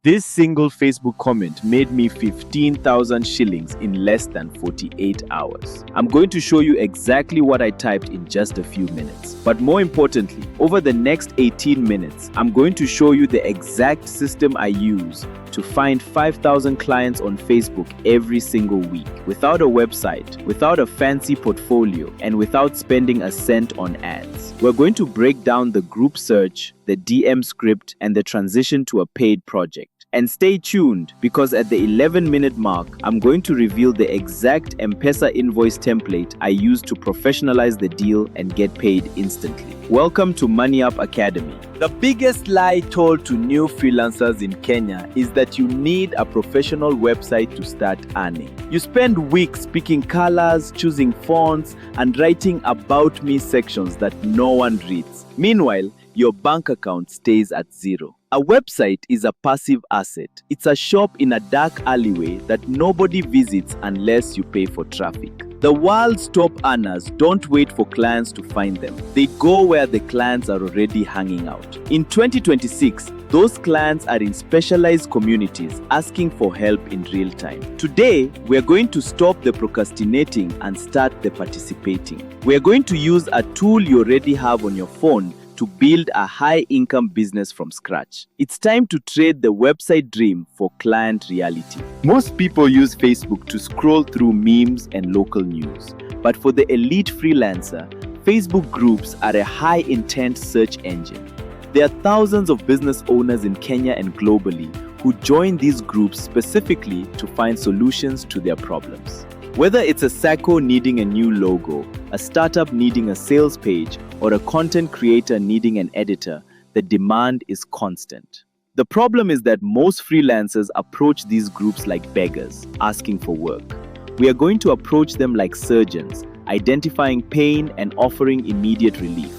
This single Facebook comment made me 15,000 shillings in less than 48 hours. I'm going to show you exactly what I typed in just a few minutes. But more importantly, over the next 18 minutes, I'm going to show you the exact system I use to find 5,000 clients on Facebook every single week, without a website, without a fancy portfolio, and without spending a cent on ads. We're going to break down the group search, the DM script, and the transition to a paid project. And stay tuned, because at the 11-minute mark, I'm going to reveal the exact M-Pesa invoice template I use to professionalize the deal and get paid instantly. Welcome to Money Up Academy. The biggest lie told to new freelancers in Kenya is that you need a professional website to start earning. You spend weeks picking colors, choosing fonts, and writing about me sections that no one reads. Meanwhile, your bank account stays at zero. A website is a passive asset. It's a shop in a dark alleyway that nobody visits unless you pay for traffic. The world's top earners don't wait for clients to find them. They go where the clients are already hanging out. In 2026, those clients are in specialized communities asking for help in real time. Today, we're going to stop the procrastinating and start the participating. We're going to use a tool you already have on your phone to build a high-income business from scratch. It's time to trade the website dream for client reality. Most people use Facebook to scroll through memes and local news. But for the elite freelancer, Facebook groups are a high-intent search engine. There are thousands of business owners in Kenya and globally who join these groups specifically to find solutions to their problems. Whether it's a SACCO needing a new logo, a startup needing a sales page, or a content creator needing an editor, the demand is constant. The problem is that most freelancers approach these groups like beggars, asking for work. We are going to approach them like surgeons, identifying pain and offering immediate relief.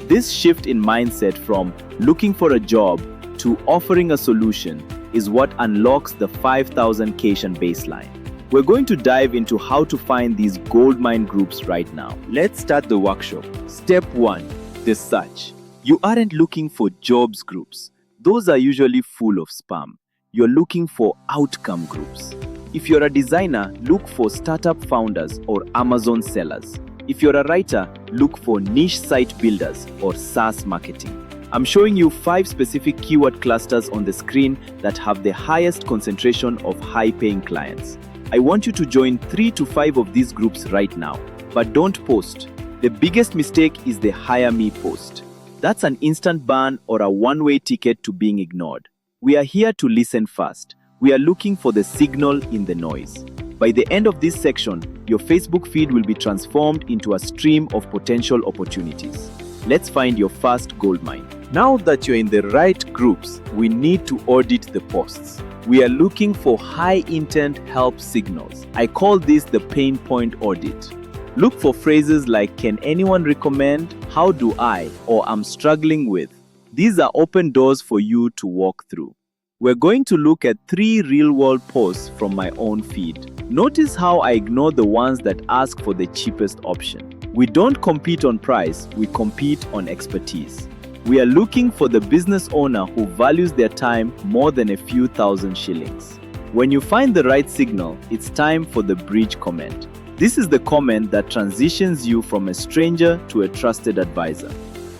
This shift in mindset from looking for a job to offering a solution is what unlocks the 5,000 Kshan baseline. We're going to dive into how to find these goldmine groups right now. Let's start the workshop. Step 1. The search. You aren't looking for jobs groups. Those are usually full of spam. You're looking for outcome groups. If you're a designer, look for startup founders or Amazon sellers. If you're a writer, look for niche site builders or SaaS marketing. I'm showing you 5 specific keyword clusters on the screen that have the highest concentration of high-paying clients. I want you to join 3 to 5 of these groups right now, but don't post. The biggest mistake is the hire me post. That's an instant ban or a one-way ticket to being ignored. We are here to listen first. We are looking for the signal in the noise. By the end of this section, your Facebook feed will be transformed into a stream of potential opportunities. Let's find your first goldmine. Now that you're in the right groups, we need to audit the posts. We are looking for high-intent help signals. I call this the pain point audit. Look for phrases like, "Can anyone recommend?" "How do I?" or "I'm struggling with." These are open doors for you to walk through. We're going to look at 3 real-world posts from my own feed. Notice how I ignore the ones that ask for the cheapest option. We don't compete on price, we compete on expertise. We are looking for the business owner who values their time more than a few thousand shillings. When you find the right signal, it's time for the bridge comment. This is the comment that transitions you from a stranger to a trusted advisor.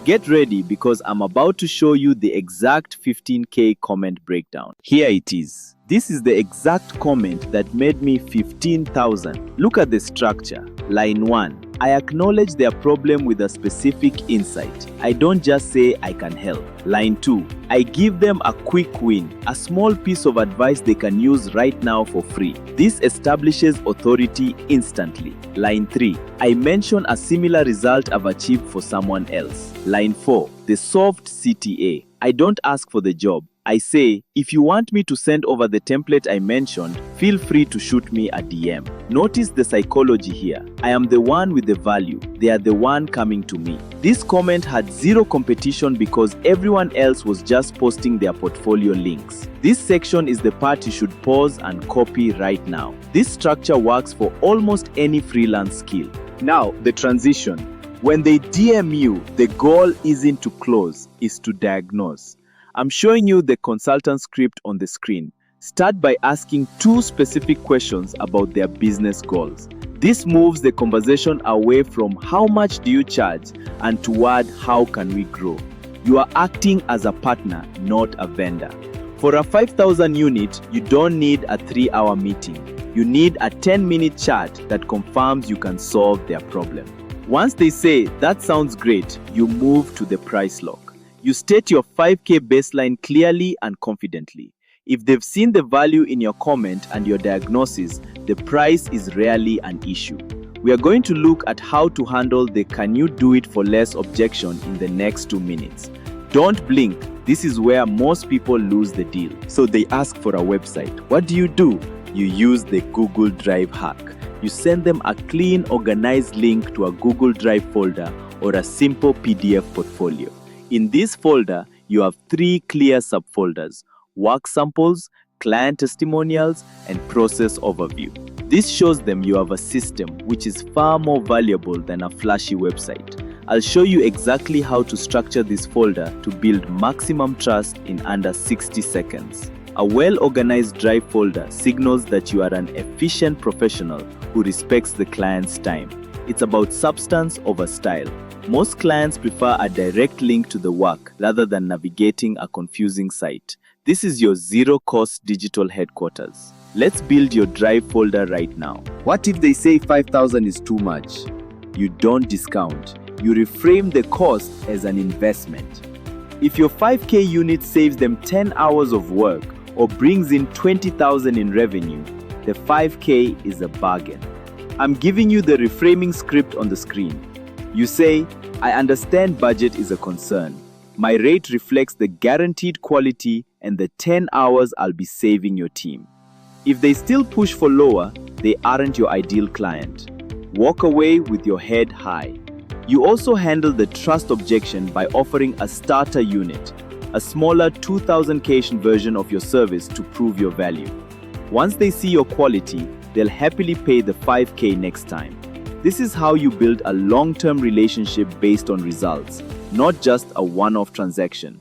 Get ready, because I'm about to show you the exact 15K comment breakdown. Here it is. This is the exact comment that made me 15,000. Look at the structure. Line 1. I acknowledge their problem with a specific insight. I don't just say I can help. Line 2. I give them a quick win, a small piece of advice they can use right now for free. This establishes authority instantly. Line 3. I mention a similar result I've achieved for someone else. Line 4. The soft CTA. I don't ask for the job. I say, if you want me to send over the template I mentioned, feel free to shoot me a DM. Notice the psychology here. I am the one with the value. They are the one coming to me. This comment had zero competition because everyone else was just posting their portfolio links. This section is the part you should pause and copy right now. This structure works for almost any freelance skill. Now, the transition. When they DM you, the goal isn't to close, it's to diagnose. I'm showing you the consultant script on the screen. Start by asking 2 specific questions about their business goals. This moves the conversation away from how much do you charge and toward how can we grow. You are acting as a partner, not a vendor. For a 5,000 unit, you don't need a 3-hour meeting. You need a 10-minute chat that confirms you can solve their problem. Once they say, that sounds great, you move to the price lock. You state your 5K baseline clearly and confidently. If they've seen the value in your comment and your diagnosis, the price is rarely an issue. We are going to look at how to handle the "can you do it for less" objection in the next 2 minutes. Don't blink. This is where most people lose the deal. So they ask for a website. What do? You use the Google Drive hack. You send them a clean, organized link to a Google Drive folder or a simple PDF portfolio. In this folder, you have 3 clear subfolders: work samples, client testimonials, and process overview. This shows them you have a system, which is far more valuable than a flashy website. I'll show you exactly how to structure this folder to build maximum trust in under 60 seconds. A well-organized Drive folder signals that you are an efficient professional who respects the client's time. It's about substance over style. Most clients prefer a direct link to the work rather than navigating a confusing site. This is your zero-cost digital headquarters. Let's build your Drive folder right now. What if they say 5,000 is too much? You don't discount. You reframe the cost as an investment. If your 5K unit saves them 10 hours of work or brings in 20,000 in revenue, the 5K is a bargain. I'm giving you the reframing script on the screen. You say, I understand budget is a concern. My rate reflects the guaranteed quality and the 10 hours I'll be saving your team. If they still push for lower, they aren't your ideal client. Walk away with your head high. You also handle the trust objection by offering a starter unit, a smaller 2,000 version of your service to prove your value. Once they see your quality, they'll happily pay the 5K next time. This is how you build a long-term relationship based on results, not just a one-off transaction.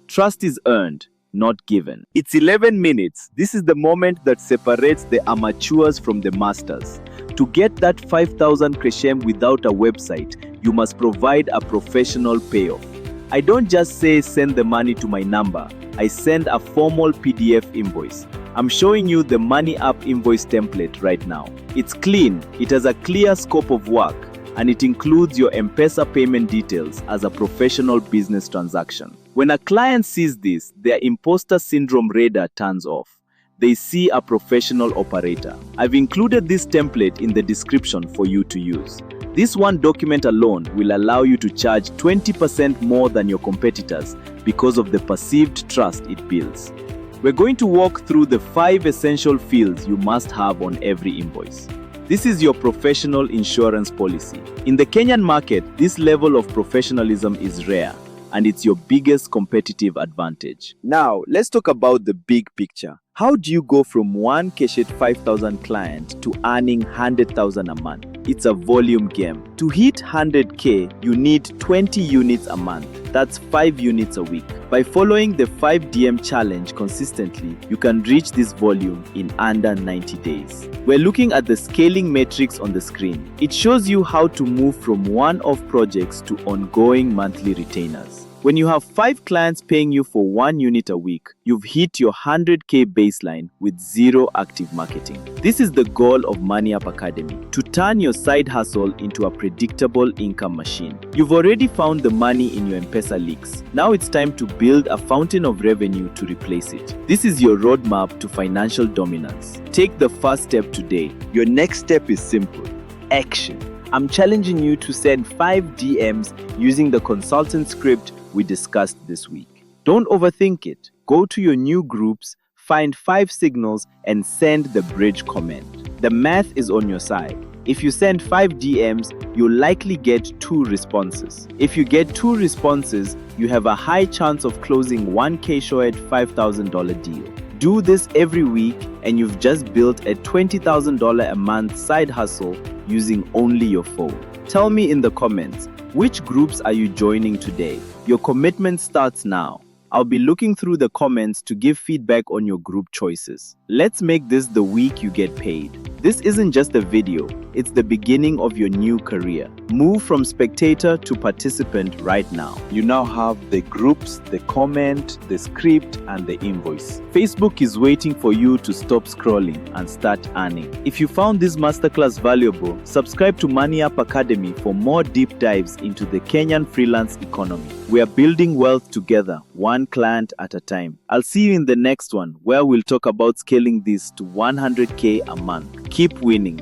Trust is earned, not given. It's 11 minutes. This is the moment that separates the amateurs from the masters. To get that 5,000 Kreshem without a website, you must provide a professional payoff. I don't just say send the money to my number. I send a formal PDF invoice. I'm showing you the Money App invoice template right now. It's clean, it has a clear scope of work, and it includes your M-Pesa payment details as a professional business transaction. When a client sees this, their imposter syndrome radar turns off. They see a professional operator. I've included this template in the description for you to use. This one document alone will allow you to charge 20% more than your competitors because of the perceived trust it builds. We're going to walk through the 5 essential fields you must have on every invoice. This is your professional insurance policy. In the Kenyan market, this level of professionalism is rare, and it's your biggest competitive advantage. Now, let's talk about the big picture. How do you go from one Keshet 5,000 client to earning 100,000 a month? It's a volume game. To hit 100K, you need 20 units a month. That's 5 units a week. By following the 5 DM challenge consistently, you can reach this volume in under 90 days. We're looking at the scaling matrix on the screen. It shows you how to move from one-off projects to ongoing monthly retainers. When you have 5 clients paying you for 1 unit a week, you've hit your 100K baseline with 0 active marketing. This is the goal of Money App Academy, to turn your side hustle into a predictable income machine. You've already found the money in your M-Pesa leaks. Now it's time to build a fountain of revenue to replace it. This is your roadmap to financial dominance. Take the first step today. Your next step is simple: action. I'm challenging you to send 5 DMs using the consultant script we discussed this week. Don't overthink it. Go to your new groups, find 5 signals, and send the bridge comment. The math is on your side. If you send 5 DMs, you'll likely get 2 responses. If you get 2 responses, you have a high chance of closing 1K Shoed $5,000 deal. Do this every week, and you've just built a $20,000 a month side hustle using only your phone. Tell me in the comments, which groups are you joining today? Your commitment starts now. I'll be looking through the comments to give feedback on your group choices. Let's make this the week you get paid. This isn't just a video, it's the beginning of your new career. Move from spectator to participant right now. You now have the groups, the comment, the script, and the invoice. Facebook is waiting for you to stop scrolling and start earning. If you found this masterclass valuable, subscribe to Money Up Academy for more deep dives into the Kenyan freelance economy. We are building wealth together, one client at a time. I'll see you in the next one, where we'll talk about scaling this to 100K a month. Keep winning.